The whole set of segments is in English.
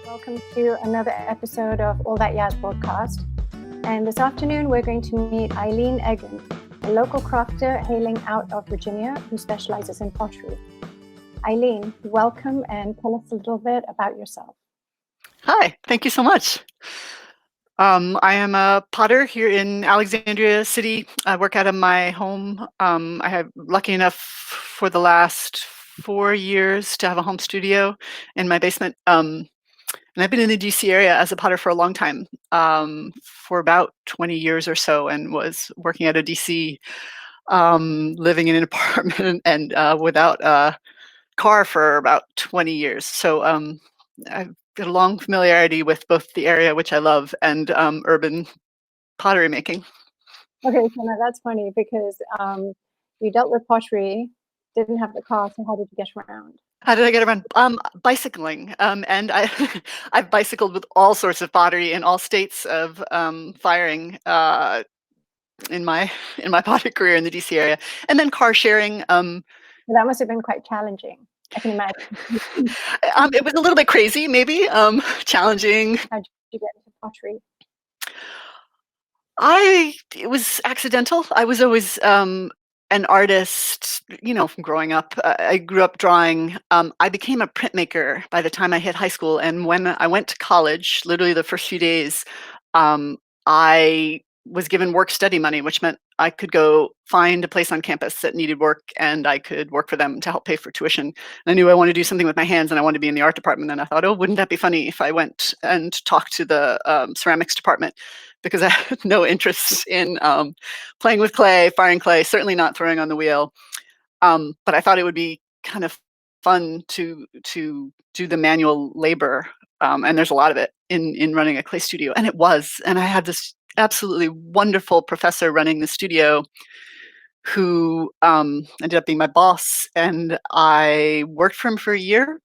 Welcome to another episode of All That Yazz podcast. And this afternoon, we're going to meet Eileen Egan, a local crafter hailing out of Virginia who specializes in pottery. Eileen, welcome, and tell us a little bit about yourself. Hi, thank you so much. I am a potter here in Alexandria City. I work out of my home. I have lucky enough for the last 4 years to have a home studio in my basement. And I've been in the DC area as a potter for a long time, for about 20 years or so, and was working out of DC, living in an apartment and without a car for about 20 years. So I've got a long familiarity with both the area, which I love, and urban pottery making. Okay, so now that's funny because you dealt with pottery, didn't have the car, so how did you get around? How did I get around? Bicycling, and I've bicycled with all sorts of pottery in all states of firing in my pottery career in the DC area, and then car sharing. That must have been quite challenging. I can imagine. It was a little bit crazy, maybe challenging. How did you get into pottery? It was accidental. I was always an artist, from growing up. I grew up drawing. I became a printmaker by the time I hit high school, and when I went to college, literally the first few days, I was given work study money, which meant I could go find a place on campus that needed work, and I could work for them to help pay for tuition. And I knew I wanted to do something with my hands, and I wanted to be in the art department. And I thought, oh, wouldn't that be funny if I went and talked to the ceramics department, because I had no interest in playing with clay, firing clay, certainly not throwing on the wheel. But I thought it would be kind of fun to do the manual labor, and there's a lot of it in running a clay studio, and it was. And I had this absolutely wonderful professor running the studio who ended up being my boss, and I worked for him for a year.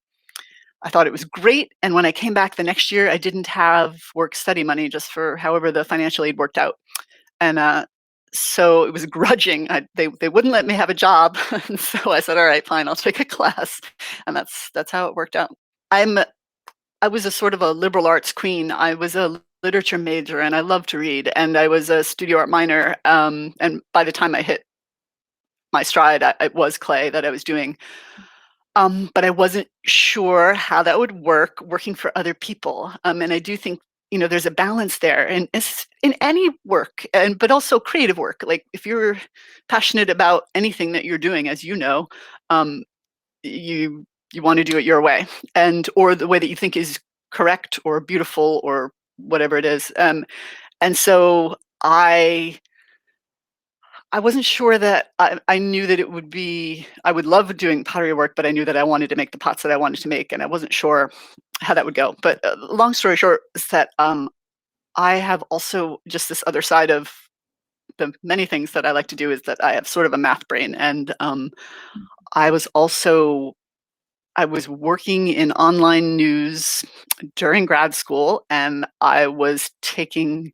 I thought it was great, and when I came back the next year, I didn't have work study money, just for however the financial aid worked out. And so it was grudging. They wouldn't let me have a job, and so I said, all right, fine, I'll take a class. And that's how it worked out. I was a sort of a liberal arts queen. I was a literature major, and I loved to read, and I was a studio art minor. And by the time I hit my stride, it was clay that I was doing. But I wasn't sure how that would work working for other people. And I do think, there's a balance there, and in any work, but also creative work. Like if you're passionate about anything that you're doing, as you know, you want to do it your way, or the way that you think is correct or beautiful or whatever it is. And so I wasn't sure that I knew that I would love doing pottery work, but I knew that I wanted to make the pots that I wanted to make, and I wasn't sure how that would go. But long story short is that I have also just this other side of the many things that I like to do, is that I have sort of a math brain. And I was working in online news during grad school, and I was taking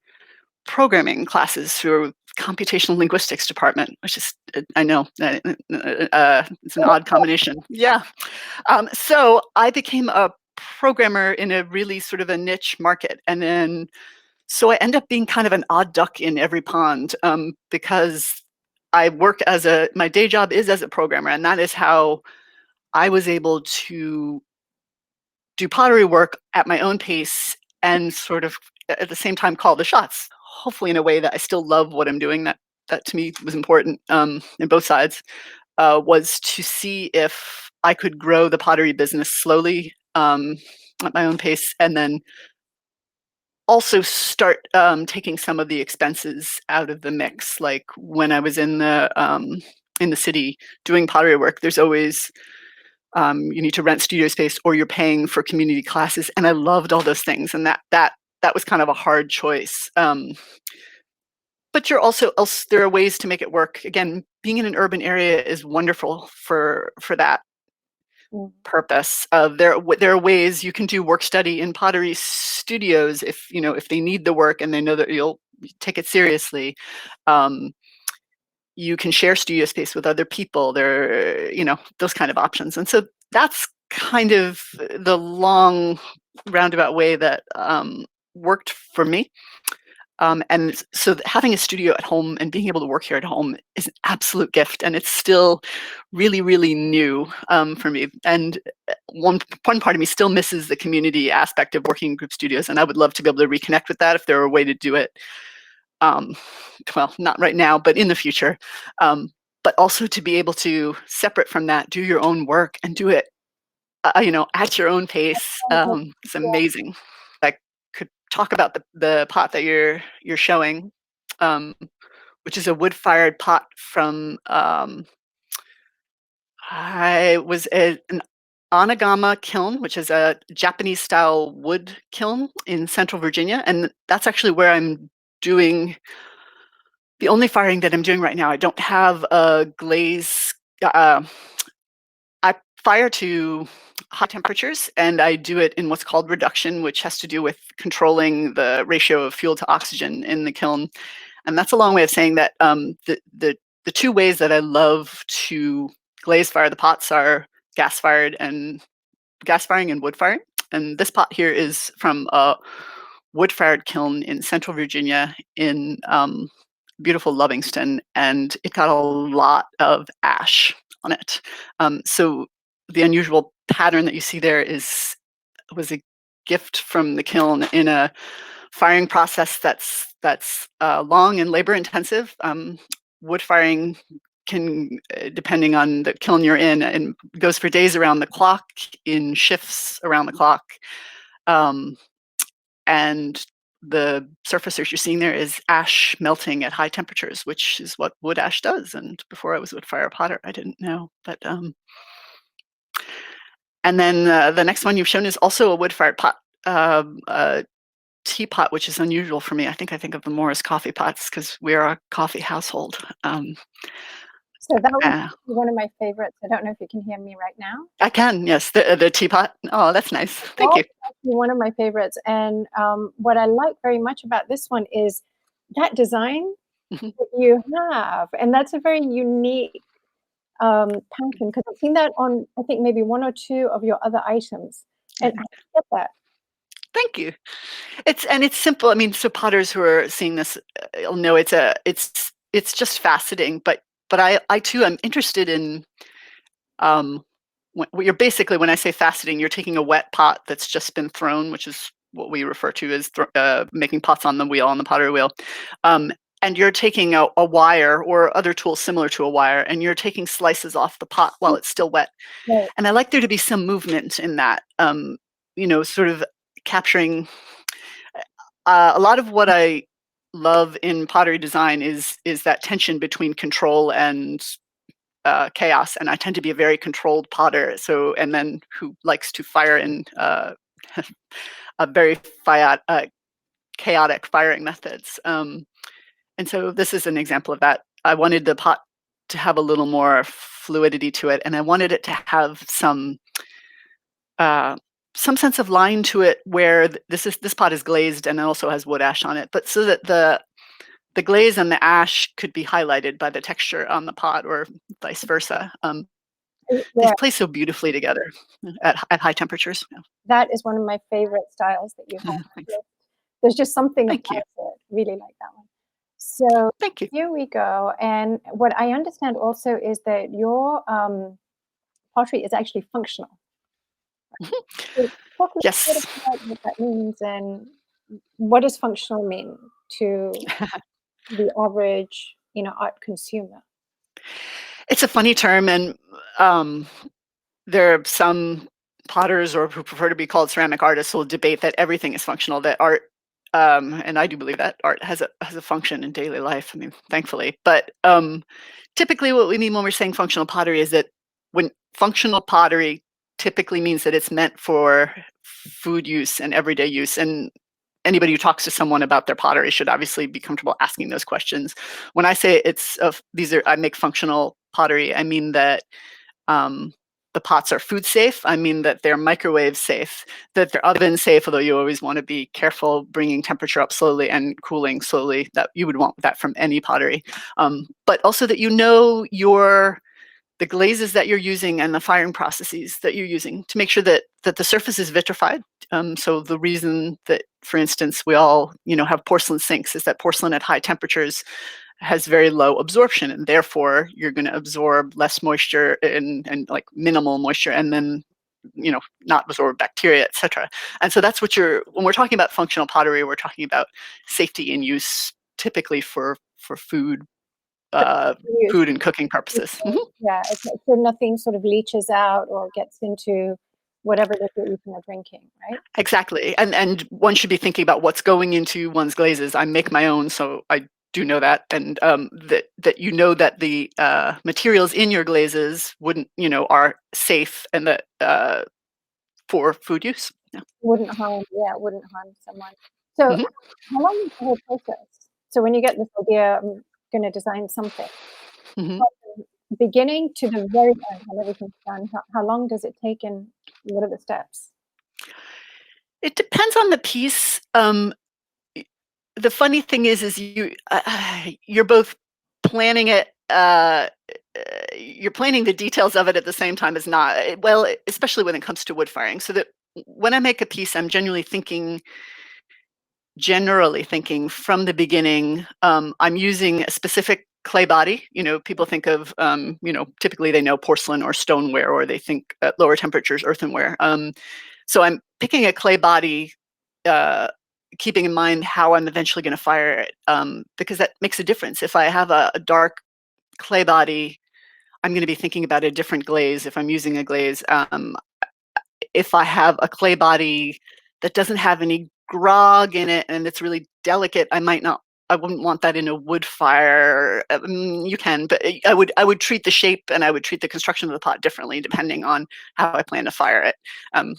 programming classes through computational linguistics department, which is, I know, it's an odd combination. Yeah. So I became a programmer in a really sort of a niche market. And then, so I end up being kind of an odd duck in every pond, because I work my day job is as a programmer, and that is how I was able to do pottery work at my own pace and sort of at the same time call the shots, hopefully in a way that I still love what I'm doing. That to me was important, in both sides, was to see if I could grow the pottery business slowly, at my own pace, and then also start taking some of the expenses out of the mix. Like when I was in the city doing pottery work, there's always you need to rent studio space, or you're paying for community classes, and I loved all those things, and that was kind of a hard choice. But there are ways to make it work. Again, being in an urban area is wonderful for that purpose. There are ways you can do work study in pottery studios if they need the work and they know that you'll take it seriously. You can share studio space with other people. There are, those kind of options. And so that's kind of the long roundabout way that worked for me. And so having a studio at home and being able to work here at home is an absolute gift, and it's still really, really new for me. And one part of me still misses the community aspect of working in group studios, and I would love to be able to reconnect with that if there were a way to do it. Well, not right now, but in the future. But also to be able to, separate from that, do your own work and do it, at your own pace. It's amazing. I could talk about the pot that you're showing, which is a wood-fired pot from I was an Onagama kiln, which is a Japanese-style wood kiln in Central Virginia, and that's actually where I'm doing the only firing that I'm doing right now. I don't have a glaze. I fire to high temperatures, and I do it in what's called reduction, which has to do with controlling the ratio of fuel to oxygen in the kiln. And that's a long way of saying that the two ways that I love to glaze fire the pots are gas firing and wood firing. And this pot here is from a wood-fired kiln in Central Virginia in beautiful Lovingston, and it got a lot of ash on it. So the unusual pattern that you see there was a gift from the kiln in a firing process that's long and labor intensive. Wood firing can, depending on the kiln you're in, and goes for days around the clock, in shifts around the clock. And the surface you're seeing there is ash melting at high temperatures, which is what wood ash does. And before I was a wood fire potter, I didn't know. But and then the next one you've shown is also a wood-fired pot, a teapot, which is unusual for me. I think of them more as coffee pots because we're a coffee household. So that was one of my favorites. I don't know if you can hear me right now. I can, yes. The teapot. Oh, that's nice. Thank you. One of my favorites. And what I like very much about this one is that design that you have. And that's a very unique pattern, because I've seen that on, I think, maybe one or two of your other items. And I get that. Thank you. It's simple. I mean, so potters who are seeing this will know it's just fascinating. But I too am interested in you're basically, when I say fascinating, you're taking a wet pot that's just been thrown, which is what we refer to as making pots on the wheel, on the pottery wheel. And you're taking a wire or other tools similar to a wire, and you're taking slices off the pot while it's still wet. Right. And I like there to be some movement in that, sort of capturing a lot of what I love in pottery design is that tension between control and chaos. And I tend to be a very controlled potter, and then who likes to fire in a very chaotic firing methods. And so this is an example of that. I wanted the pot to have a little more fluidity to it, and I wanted it to have some sense of line to it, where this pot is glazed and it also has wood ash on it, but so that the glaze and the ash could be highlighted by the texture on the pot, or vice versa. They play so beautifully together at high temperatures. Yeah. That is one of my favorite styles that you have. There's just something about it. Really like that one. So thank you. Here we go. And what I understand also is that your pottery is actually functional. So yes. About what that means, and what does functional mean to the average, art consumer? It's a funny term, and there are some potters, or who prefer to be called ceramic artists, will debate that everything is functional, that art, and I do believe that art has a function in daily life. I mean, thankfully. But typically what we mean when we're saying functional pottery is that when functional pottery typically means that it's meant for food use and everyday use. And anybody who talks to someone about their pottery should obviously be comfortable asking those questions. When I say I make functional pottery, I mean that the pots are food safe. I mean that they're microwave safe, that they're oven safe, although you always want to be careful bringing temperature up slowly and cooling slowly. That you would want that from any pottery. But also that the glazes that you're using and the firing processes that you're using to make sure that the surface is vitrified. So the reason that, for instance, we all have porcelain sinks is that porcelain at high temperatures has very low absorption, and therefore you're going to absorb less moisture and like minimal moisture, and then not absorb bacteria, etc. And so that's when we're talking about functional pottery, we're talking about safety in use, typically for food, Use. food and cooking purposes. Yeah, so nothing sort of leaches out or gets into whatever that you're eating or drinking, right? Exactly, and one should be thinking about what's going into one's glazes. I make my own, so I do know that, and that that the materials in your glazes are safe, and that for food use. Yeah. Wouldn't harm someone. So how long is the whole process? So when you get this idea, I'm going to design something, from the beginning to the very end, when everything's done, how long does it take, and what are the steps? It depends on the piece. The funny thing is you're both planning it. You're planning the details of it at the same time as not. Well, especially when it comes to wood firing. So that when I make a piece, I'm generally thinking from the beginning. I'm using a specific clay body. People think of typically they know porcelain or stoneware, or they think at lower temperatures earthenware. So I'm picking a clay body, keeping in mind how I'm eventually going to fire it, because that makes a difference. If I have a dark clay body, I'm going to be thinking about a different glaze if I'm using a glaze. If I have a clay body that doesn't have any grog in it and it's really delicate, I wouldn't want that in a wood fire. You can, but I would treat the shape and I would treat the construction of the pot differently depending on how I plan to fire it.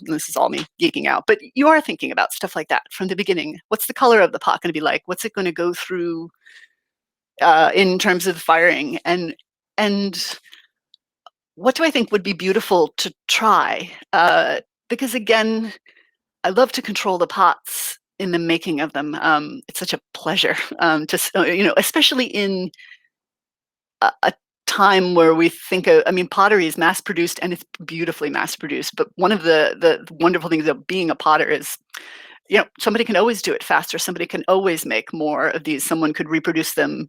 This is all me geeking out, but you are thinking about stuff like that from the beginning. What's the color of the pot going to be like? What's it going to go through in terms of firing? And what do I think would be beautiful to try? Because again, I love to control the pots in the making of them. It's such a pleasure, especially in a time where we think of, pottery is mass produced and it's beautifully mass produced. But one of the wonderful things of being a potter is, somebody can always do it faster. Somebody can always make more of these. Someone could reproduce them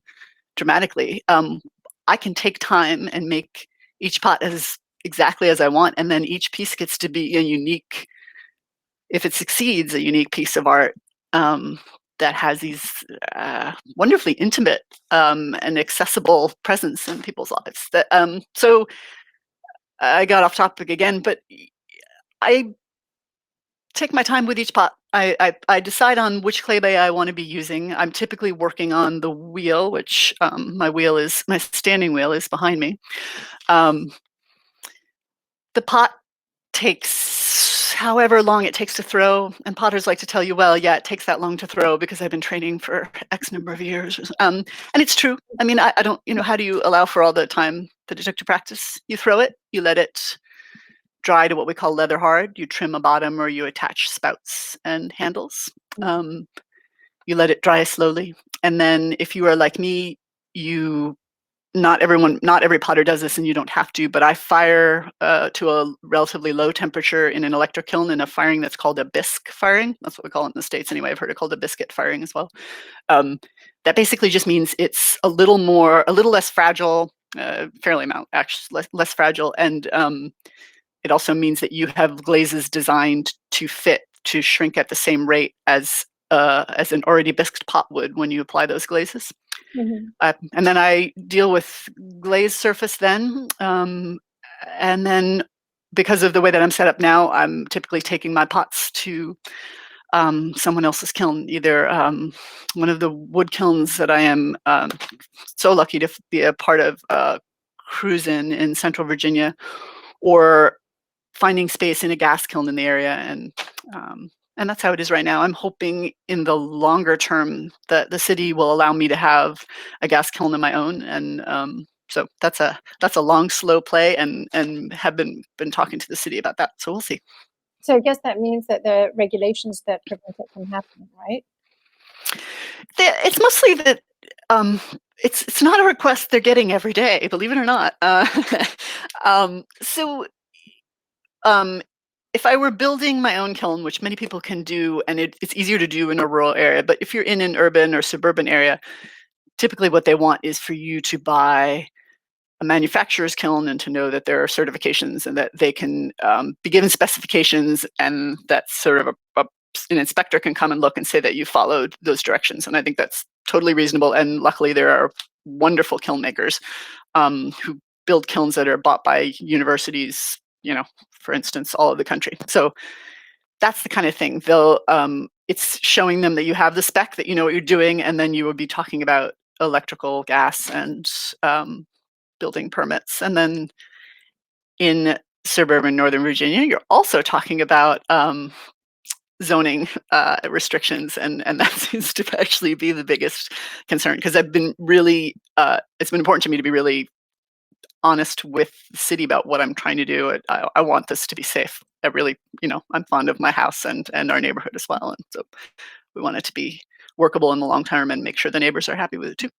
dramatically. I can take time and make each pot exactly as I want, and then each piece gets to be a unique, if it succeeds, a unique piece of art that has these wonderfully intimate and accessible presence in people's lives. So I got off topic again, but I take my time with each pot. I decide on which clay bay I want to be using. I'm typically working on the wheel, which my standing wheel is behind me. The pot takes however long it takes to throw, and potters like to tell you, well, yeah, it takes that long to throw because I've been training for X number of years. And it's true. I don't, how do you allow for all the time that it took to practice? You throw it, you let it dry to what we call leather hard. You trim a bottom or you attach spouts and handles. You let it dry slowly. And then if you are like me, not every potter does this and you don't have to, but I fire to a relatively low temperature in an electric kiln in a firing that's called a bisque firing. That's what we call it in the States anyway. I've heard it called a biscuit firing as well. That basically just means it's a little less fragile, fairly amount, actually less fragile. And it also means that you have glazes designed to shrink at the same rate as an already bisqued pot would when you apply those glazes. And then I deal with glazed surface then. And then because of the way that I'm set up now, I'm typically taking my pots to someone else's kiln, either one of the wood kilns that I am so lucky to be a part of cruise in Central Virginia, or finding space in a gas kiln in the area. And that's how it is right now. I'm hoping in the longer term that the city will allow me to have a gas kiln of my own. And so that's a long, slow play, and have been talking to the city about that. So we'll see. So I guess that means that there are regulations that prevent it from happening, right? It's mostly that it's not a request they're getting every day, believe it or not. if I were building my own kiln, which many people can do, and it's easier to do in a rural area, but if you're in an urban or suburban area, typically what they want is for you to buy a manufacturer's kiln and to know that there are certifications and that they can be given specifications, and that sort of an inspector can come and look and say that you followed those directions. And I think that's totally reasonable. And luckily, there are wonderful kiln makers who build kilns that are bought by universities, for instance, all over the country. So that's the kind of thing. It's showing them that you have the spec, that you know what you're doing, and then you would be talking about electrical, gas, and building permits. And then in suburban Northern Virginia, you're also talking about zoning restrictions, and that seems to actually be the biggest concern, because I've been really, it's been important to me to be really honest with the city about what I'm trying to do. I want this to be safe. I really, I'm fond of my house and our neighborhood as well. And so we want it to be workable in the long term and make sure the neighbors are happy with it too.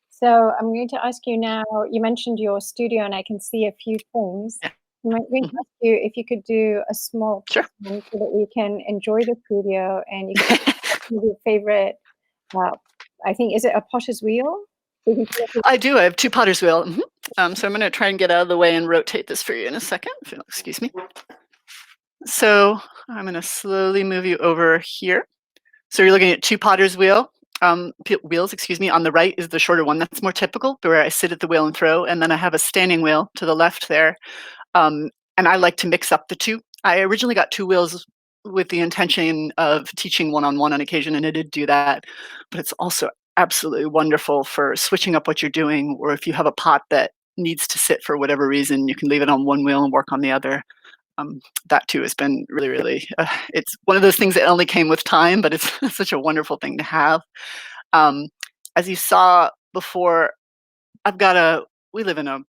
So I'm going to ask you now, you mentioned your studio and I can see a few things. Yeah. I'm going to ask you if you could do a small Sure. so that we can enjoy the studio, and you can your favorite, I think, is it a potter's wheel? I do. I have 2 potter's wheel. So I'm going to try and get out of the way and rotate this for you in a second. Excuse me. So I'm going to slowly move you over here. So you're looking at 2 potter's wheels. On the right is the shorter one. That's more typical, where I sit at the wheel and throw. And then I have a standing wheel to the left there. And I like to mix up the 2. I originally got 2 wheels with the intention of teaching one-on-one on occasion, and I did do that. But it's also absolutely wonderful for switching up what you're doing, or if you have a pot that needs to sit for whatever reason, you can leave it on one wheel and work on the other. That too has been really, really, it's one of those things that only came with time, but it's such a wonderful thing to have. As you saw before, we live in a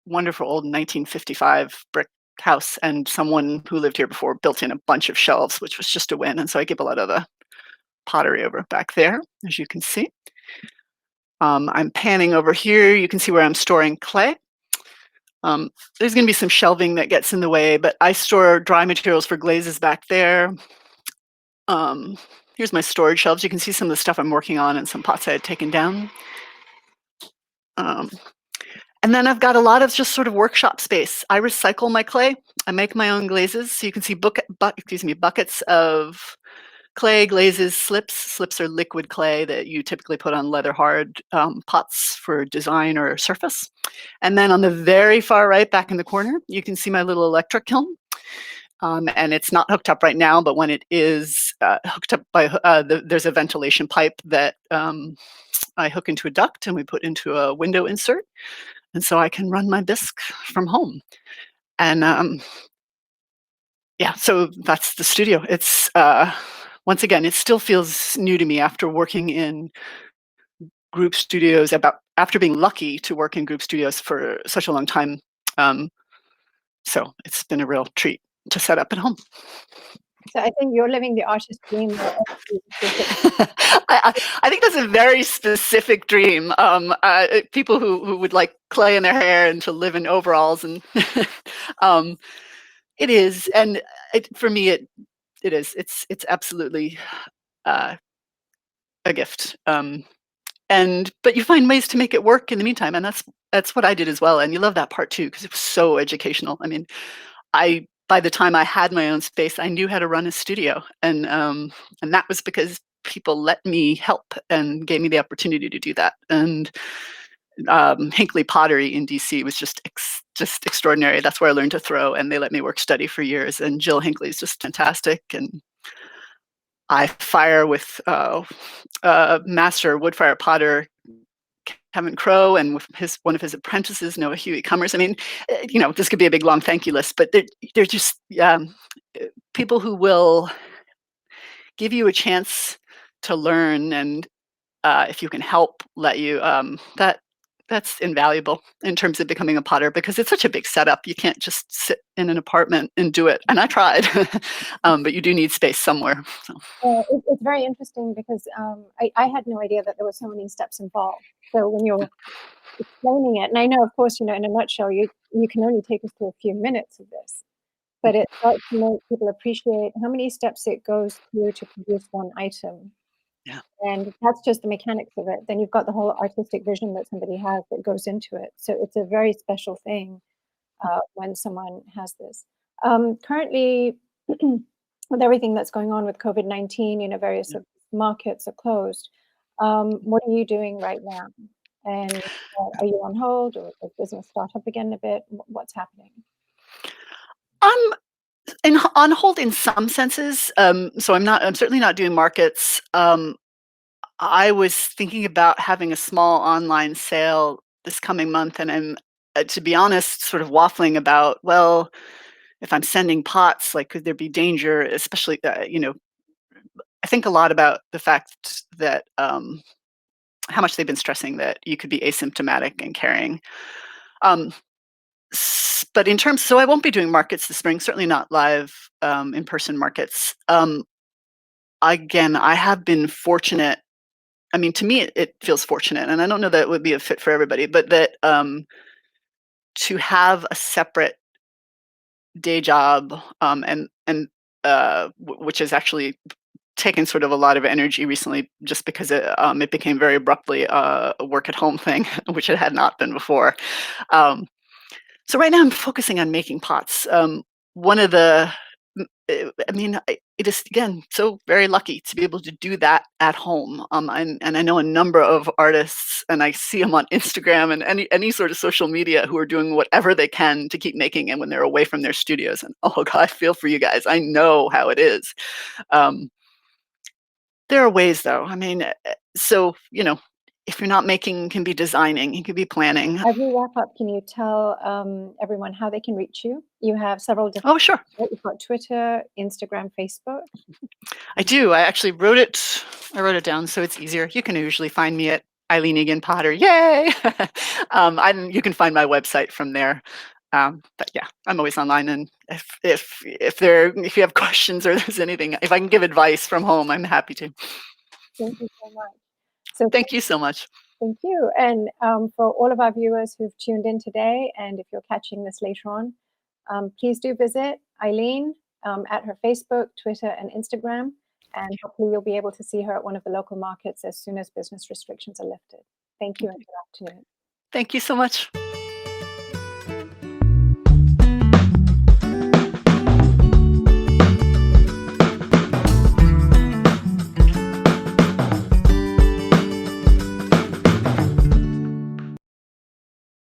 wonderful old 1955 brick house, and someone who lived here before built in a bunch of shelves, which was just a win. And so I give a lot of the pottery over back there, as you can see. I'm panning over here. You can see where I'm storing clay. There's going to be some shelving that gets in the way, but I store dry materials for glazes back there. Here's my storage shelves. You can see some of the stuff I'm working on and some pots I had taken down. And then I've got a lot of just sort of workshop space. I recycle my clay. I make my own glazes. So you can see buckets of clay, glazes, slips. Slips are liquid clay that you typically put on leather hard pots for design or surface. And then on the very far right, back in the corner, you can see my little electric kiln. And it's not hooked up right now, but when it is hooked up by, there's a ventilation pipe that I hook into a duct and we put into a window insert. And so I can run my bisque from home. And yeah, so that's the studio. It's, once again, it still feels new to me after working in group studios, after being lucky to work in group studios for such a long time. So it's been a real treat to set up at home. So I think you're living the artist dream. I think that's a very specific dream. People who would like clay in their hair and to live in overalls, and it is. And for me, it is. It's absolutely a gift. But you find ways to make it work in the meantime, and that's what I did as well. And you love that part too, because it was so educational. I mean, by the time I had my own space, I knew how to run a studio, and that was because people let me help and gave me the opportunity to do that. And Hinckley Pottery in DC was just extraordinary. That's where I learned to throw, and they let me work study for years. And Jill Hinckley is just fantastic. And I fire with master wood fire potter Kevin Crow, and with one of his apprentices, Noah Huey Cummers. I mean, this could be a big, long thank you list, but they're just people who will give you a chance to learn, and if you can help, let you. That's invaluable in terms of becoming a potter, because it's such a big setup. You can't just sit in an apartment and do it. And I tried, but you do need space somewhere. So. It's very interesting because I had no idea that there were so many steps involved. So when you're explaining it, and I know, of course, in a nutshell, you can only take us through a few minutes of this. but it starts to make people appreciate how many steps it goes through to produce one item. Yeah. And that's just the mechanics of it. Then you've got the whole artistic vision that somebody has that goes into it. So it's a very special thing when someone has this. Currently, with everything that's going on with COVID-19, various Yeah. markets are closed. What are you doing right now? And are you on hold, or does business start up again a bit? What's happening? I'm on hold in some senses. So I'm certainly not doing markets. I was thinking about having a small online sale this coming month, and I'm, to be honest, sort of waffling about, well, if I'm sending pots, like, could there be danger? Especially, I think a lot about the fact that how much they've been stressing that you could be asymptomatic and carrying. Um, but in terms, so I won't be doing markets this spring. Certainly not live in-person markets. Again, I have been fortunate. I mean, to me, it feels fortunate, and I don't know that it would be a fit for everybody, but that to have a separate day job, which has actually taken sort of a lot of energy recently, just because it became very abruptly a work at home thing, which it had not been before. Um, so right now, I'm focusing on making pots. One of the I mean, it is, again, so very lucky to be able to do that at home. And I know a number of artists, and I see them on Instagram and any sort of social media, who are doing whatever they can to keep making it when they're away from their studios. And oh God, I feel for you guys. I know how it is. Um, there are ways, though. I mean, so if you're not making, you can be designing, you can be planning. As we wrap up, can you tell everyone how they can reach you? You have several different. Oh, sure. You've got Twitter, Instagram, Facebook. I do. I actually wrote it. I wrote it down so it's easier. You can usually find me at Eileen Egan Potter. Yay! You can find my website from there. But yeah, I'm always online. And if you have questions or there's anything, if I can give advice from home, I'm happy to. Thank you so much. So Thank you so much. thank you. And for all of our viewers who've tuned in today, and if you're catching this later on, please do visit Eileen at her Facebook, Twitter, and Instagram. And hopefully you'll be able to see her at one of the local markets as soon as business restrictions are lifted. Thank you, and good afternoon. Thank you so much.